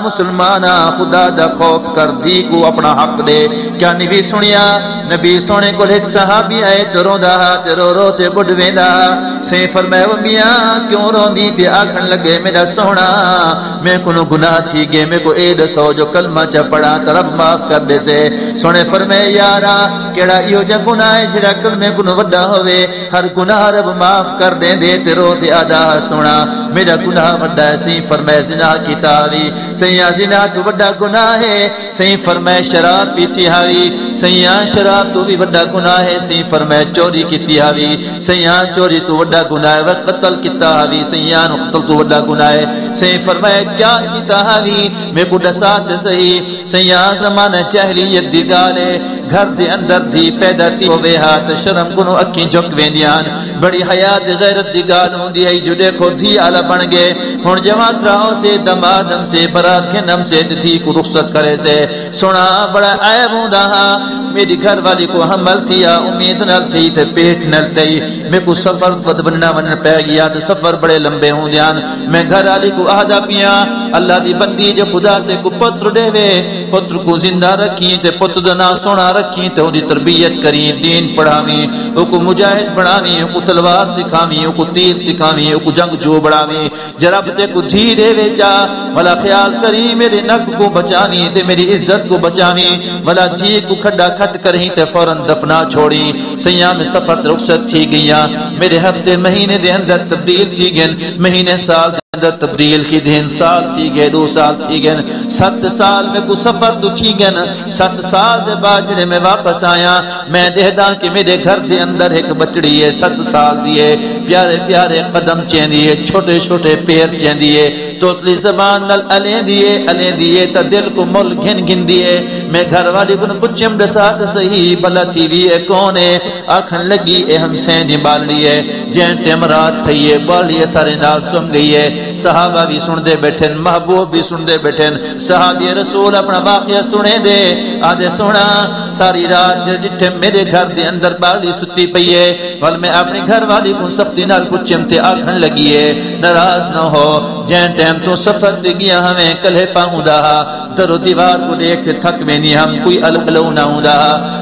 مسلمانا خدا دا خوف کر دی کو اپنا حق دے. کیا نبی سنیا نبی سونے کو ایک صحابی آئے تو رو دا تے رو رو تے بڑھ ویندا. سے فرمایا وہ میاں کیوں روندی تے آکھن لگے میرا سونا میں کو گناہ تھی گئے میں کو اے دسو جو کلمہ چا پڑھا تو رب معاف کر دے سے. سونے فرمایا یارا کیڑا ایو جا گناہ ہے جڑا کلمے کو وڈا ہوئے ہر گناہ رب معاف کر دے دے تے رو تے آدا سونا میرا گناہ وڈا ہے. سی فرمایا زنا کی تاوی سیاں زنا تو بڑا گناہ ہے. سیاں فرمائے شراب پیتی ہاوی سیاں شراب تو بھی بڑا گناہ ہے. سیاں فرمائے چوری کیتی ہاوی سیاں چوری تو بڑا گناہ ہے. قتل کیتا ہاوی سیاں قتل تو بڑا گناہ ہے. سیاں فرمائے کیا کیتا ہاوی میں کو دسات صحیح سیاں زمانہ جاہلیت دی گالے گھر دے اندر دی پیدا تھی ہوئے ہاتھ شرم کنو اکھیں جھک ویندیاں بڑی حیات غیرت دی گال ہوندی ہے جو دیکھو دھی آلہ بن گئے ہن جوان تراؤں سے دمادم سے برات کے نم سے تھی کو رخصت کرے سے. سونا بڑا عیب ہوندا ہاں میری گھر والی کو حمل تھیا امید نل تھی تے پیٹ نل تھی میں کو سفر ود بننا ون پہ گیا تے سفر بڑے لمبے ہوندیاں میں گھر والی کو عہدہ پیا اللہ دی بندی جو خدا تے کو پتر دے وے پتر کو زندہ رکھی تے پتر دا نا سونا رکھی تے اودی تربیت کری دین پڑھاویں او کو مجاہد بناویں او کو تلوار سکھاویں او کو تیر سکھاویں او کو جنگ جو بڑھاویں جرا تے کو دھی دے وے جا والا خیال کری میرے نک کو بچاویں تے میری عزت کو بچاویں والا دھی کو کھڈا کھٹ کریں تے فوراً دفنا چھوڑی. سیاں میں سفر رخصت تھی گیا میرے ہفتے مہینے دے اندر تبدیل تھی گئے مہینے سال دے اندر تبدیل کی دن سال تھی گئے 2 سال تھی گئے 7 سال میں کو سفر تو تھی گئے 7 سال دے بعد جڑے میں واپس آیا میں دیکھدا کہ میرے گھر دے اندر ایک بچڑی ہے 7 سال دی ہے پیارے پیارے قدم چیندی ہے چھوٹے چھوٹے پیر چیندی ہے توتلی زبان نل الیں دیے تا دل کو مل گھن گھن دیے. میں گھر والی کو پچھم دسات صحیح بلا تھی بھی ہے کون ہے آکھن لگی اے ہم سین دی بالی ہے جین ٹیم رات تھی ہے بالی ہے سارے نال سم گئی ہے. صحابہ بھی سن دے بیٹھن محبوب بھی سن دے بیٹھن صحابی رسول اپنا واقعہ سنے دے آدھے سونا ساری رات جٹھے میرے گھر دے اندر بالی ستی پئی ہے ول میں اپنی گھر والی کو سختی نال پچھم تے آکھن لگی ہے ناراض نہ ہو جین ٹیم تو سفر تے گیا ہمیں کلے پاؤں دا در و دیوار کو دیکھ تے تھک وینی ہم کوئی الگلو نہ ہوندا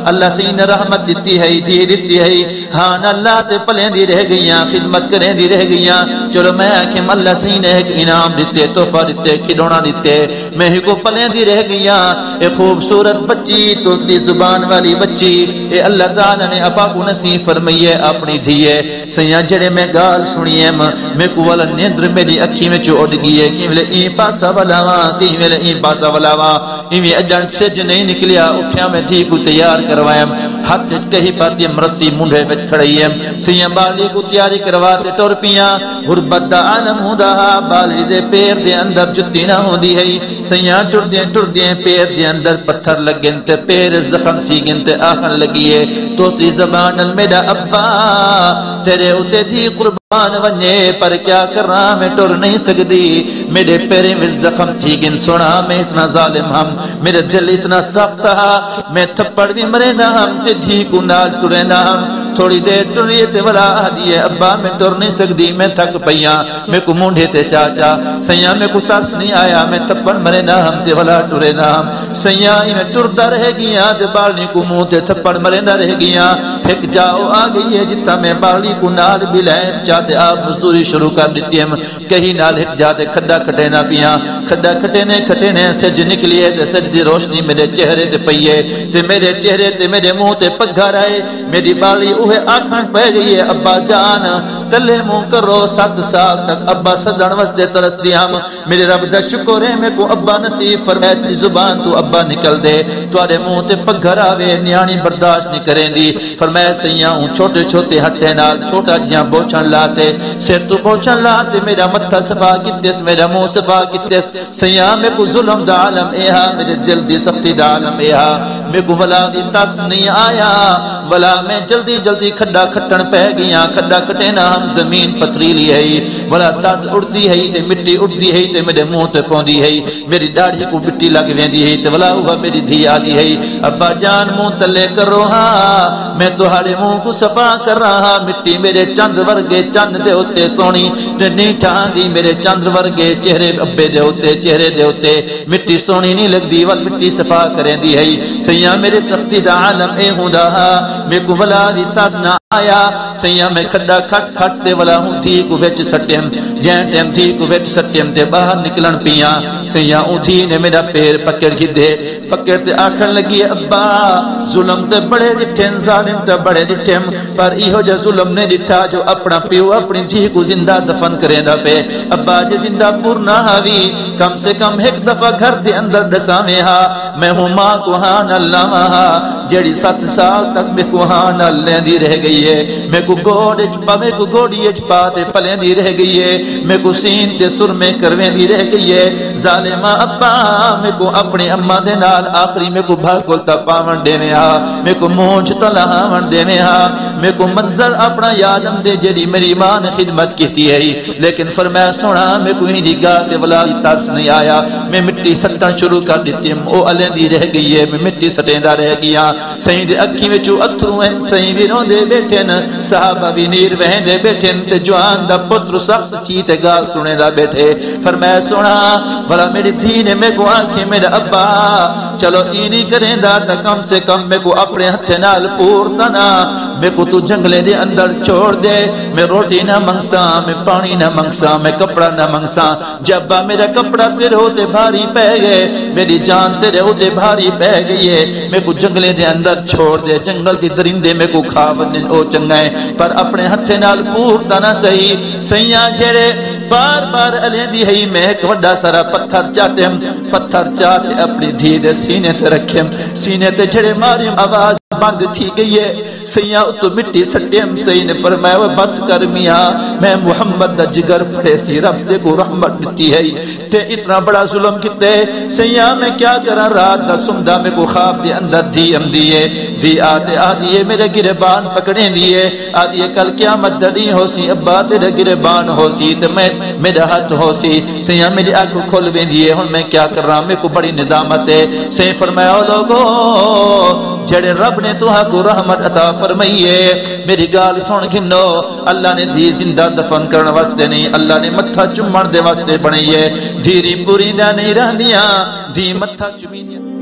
اللہ سے نے رحمت دیتی ہے جی دیتی ہے ہاں اللہ تے پلیں دی رہ گئیاں خدمت کریں دی رہ گئیاں چلو میں کہ اللہ سے نے ایک انعام دیتے تحفہ دیتے کھلونا دیتے میں ہی کو پلیں دی رہ گئیاں اے خوبصورت بچی توتلی زبان والی بچی اے اللہ تعالی نے اپا کو نصیب فرمائی ہے اپنی دھیے سیاں جڑے میں گال سنی ہے میں کو والا نیندر میری اکھی میں چوڑ گئی ہے کہ ویلے این پاسا ولاواں تی ویلے این پاسا ولاواں ایویں اجن سج نہیں نکلیا اٹھیا میں دھی کو تیار کروایا ہاتھ کہی پاتی مرسی منڈے وچ کھڑی ہے سیاں بالی کو تیاری کروا تے ٹر پیاں غربت دا عالم ہوندا بالی دے پیر دے اندر جتی نہ ہوندی ہے سیاں ٹردے پیر دے اندر پتھر لگن تے پیر زخم تھی گن تے آکھن لگی ہے توتی زبان میرا ابا تیرے اتے تھی قربان ونجے پر کیا کرنا میں ٹر نہیں سکتی میرے پیرے میں زخم تھی گن سونا میں اتنا ظالم ہم میرے دل اتنا سخت ہا میں تھپڑ بھی مرے نہ ہم تے دھی کو نال ٹرے نہ ہم تھوڑی دیر ٹریے تے ولا دیے ابا میں ٹر نہیں سکتی میں تھک پیاں میں کو مونڈے تے چاچا سیاں میں کو ترس نہیں آیا میں تھپڑ مرے نہ ہم تے ولا ٹرے نہ ہم سیاں میں ٹردا رہ گیا تے بالی کو منہ تے تھپڑ مرے نہ رہ گیا پھک جاؤ آ گئی ہے جتا میں بالی کو نال بھی لے چاہتے آپ مزدوری شروع کر دیتی ہم کہیں نال ہک جاتے کھڈا کھٹے نہ پیاں کھڈا کھٹے نے سج نکلی ہے تے سج دی روشنی میرے چہرے تے پئی ہے تے میرے چہرے تے میرے منہ تے پگھر آئے میری بالی اوہ آکھن پہ گئی ہے ابا جان تلے منہ کرو 7 سال تک ابا سدن واسطے ترس دی ہم میرے رب دا شکر ہے میں کو ابا نصیب فرمائے زبان تو ابا نکل دے تواڈے منہ تے پگھر آوے نیانی برداشت نہیں کریں دی فرمایا سیاں چھوٹے چھوٹے ہٹھے نال چھوٹا جیاں بوچھن لاتے سر تو بوچھن لاتے میرا متھا صفا کیتس میرا منہ صفا کیتس سیاں میں کو ظلم دا عالم اے ہا میرے دل دی سختی دا عالم اے ہا میں کو ولا دی ترس نہیں آیا ولا میں جلدی جلدی کھڈا کھٹن پہ گیا کھڈا کھٹے نہ ہم زمین پتریلی ہے ولا ترس اڑتی ہے تے مٹی اڑتی ہے تے میرے منہ تے پوندی ہے میری داڑھی کو مٹی لگ ویندی ہے تے ولا وہ میری دھی آدی ہے ابا جان منہ تلے کرو ہاں میں تہاڑے منہ کو صفا کر رہا مٹی میرے چند ورگے چند دے ہوتے سونی تے نہیں ٹھاندی میرے چند ورگے چہرے ابے دے ہوتے چہرے دے ہوتے مٹی سونی نہیں لگدی ول مٹی صفا کریندی ہے سیاں میرے سختی دا عالم اے ہوندا میں کو ولا دی تاس نہ آیا سیاں میں کھڈا کھٹ کھٹ تے ولا ہوں تھی کو وچ سٹیم جین ٹیم تھی کو وچ سٹیم تے باہر نکلن پیاں سیاں اٹھی نے میرا پیر پکڑ گدے پکڑ تے آکھن لگی ابا ظلم تے بڑے ڈٹھن ظالم تے بڑے ڈٹھم پر ایہو جا ظلم نے ڈٹھا جو اپنا پیو اپنی دھی کو زندہ دفن کریندا پے ابا جے زندہ پور نہ ہوی کم سے کم ایک دفعہ گھر دے اندر دساویں ہا میں ہوں ماں کو ہاں نہ لاواں جیڑی 7 سال تک میں کو ہاں نہ لیندی رہ گئی ہے میں کو گوڑ اچ پا میں کو گوڑی اچ پا تے پلیندی رہ گئی ہے میں کو سین تے سر میں کرویندی رہ گئی ہے ظالمہ ابا میں کو اپنی اماں دے نال آخری میں کو بھاکل تا پاون دیویں ہا میں کو مونچ تلاون دیویں ہا میں کو منظر اپنا یادم دے جیڑی میری ماں نے خدمت کیتی ہے لیکن فرمایا سونا میں کو ہی دی گال تے ولا ترس نہیں آیا میں مٹی سٹن شروع کر دیتی او الیندی رہ گئی ہے میں مٹی سٹیندا رہ گیا سہیں دے اکھی وچوں اتھرو ہیں سہیں بھی روندے بیٹھن صحابہ بھی نیر وہندے بیٹھن تے جوان دا پتر سخت چیتے گال سنے دا بیٹھے فرمایا سونا بھلا میری دھی نے میں کو آنکھیں میرا ابا چلو ای نہیں کریں دا تا کم سے کم میں کو اپنے ہتھے نال پورتا نا میں کو تو جنگلے دے اندر چھوڑ دے میں روٹی نہ منگسا میں پانی نہ منگسا میں کپڑا نہ منگسا جب میرا کپڑا تیرے ہوتے بھاری پہ گئے میری جان تیرے ہوتے بھاری پہ گئی ہے میں کو جنگلے دے اندر چھوڑ دے جنگل دی درندے میں کو کھا ونن او چنگا ہے پر اپنے ہتھے نال پورتا نہ صحیح سیاں جڑے بار بار الیندی ہے میں ایک وڈا سارا پتھر چاہتے ہم پتھر چاہتے اپنی دھی دے سینے تے رکھے سینے تے جڑے ماری آواز بند تھی گئی ہے سیاں تو مٹی سٹیم سئی نے فرمایا بس کر میاں میں محمد دا جگر پھڑے سی رب دے کو رحمت دتی ہے تے اتنا بڑا ظلم کیتے سیاں میں کیا کراں رات دا سمدا میں کو خواب دے اندر دی امدی ہے دی آتے آدی ہے میرے گربان پکڑیں دیے آدی کل قیامت دڑی ہو سی ابا تیرے گربان ہو سی تے میں میرا ہاتھ ہو سی سیاں میری آنکھ کھول ویندی ہے ہن میں کیا کر رہا میں کو بڑی ندامت ہے سے فرمایا او لوگو جڑے رب نے توہاں کو رحمت عطا فرمائیے میری گال سن گھنو اللہ نے دی زندہ دفن کرنے واسطے نہیں اللہ نے متھا چمن دے واسطے بنائیے دھیری پوری دا نہیں رہندیاں دی متھا چمیندیاں